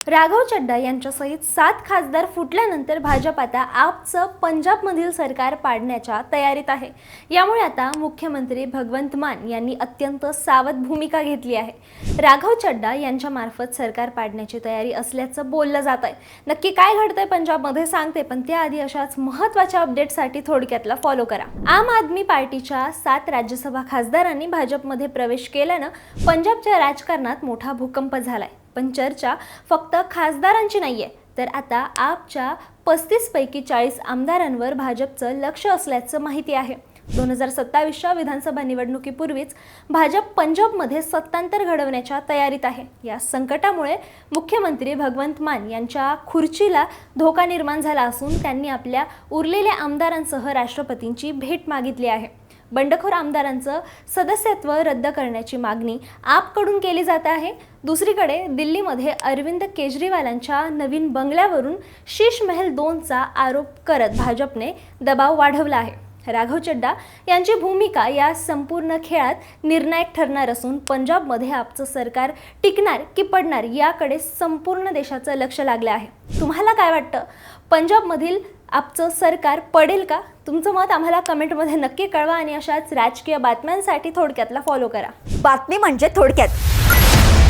राघव चड्डा यांच्यासहित 7 खासदार फुटल्यानंतर भाजप आता आपचं पंजाबमधील सरकार पाडण्याच्या तयारीत आहे। यामुळे आता मुख्यमंत्री भगवंत मान यांनी अत्यंत सावध भूमिका घेतली आहे। राघव चड्डा यांच्या मार्फत सरकार पाडण्याची तयारी असल्याचं बोललं जात आहे। नक्की काय घडतंय पंजाबमध्ये सांगते, पण त्याआधी अशाच महत्त्वाच्या अपडेटसाठी थोडक्यातला फॉलो करा। आम आदमी पार्टीच्या 7 राज्यसभा खासदारांनी भाजपमध्ये प्रवेश केल्यानं पंजाबच्या राजकारणात मोठा भूकंप झालाय। पण चर्चा फक्त खासदारांची नाहीये, तर आता आपच्या 35 पैकी 40 आमदारांवर भाजपचं लक्ष असल्याचं माहिती आहे। 2027च्या विधानसभा निवडणुकीपूर्वीच भाजप पंजाबमध्ये सत्तांतर घडवण्याच्या तयारीत आहे। या संकटामुळे मुख्यमंत्री भगवंत मान यांच्या खुर्चीला धोका निर्माण झाला असून त्यांनी आपल्या उरलेल्या आमदारांसह राष्ट्रपतींची भेट मागितली आहे। बंडखोर आमदारांचं सदस्यत्व रद्द करण्याची मागणी आपकडून केली जात आहे। दुसरीकडे दिल्लीमध्ये अरविंद केजरीवालांच्या नवीन बंगल्यावरून शीश महल 2चा आरोप करत भाजपने दबाव वाढवला आहे। राघव चड्डा यांची भूमिका या संपूर्ण खेळात निर्णायक ठरणार असून पंजाबमध्ये आपचं सरकार टिकणार की पडणार याकडे संपूर्ण देशाचं लक्ष लागलं आहे। तुम्हाला काय वाटतं, पंजाबमधील आपचं सरकार पडेल का? तुमचं मत आम्हाला कमेंटमध्ये नक्की कळवा आणि अशाच राजकीय बातम्यांसाठी थोडक्यातला फॉलो करा। बातमी म्हणजे थोडक्यात।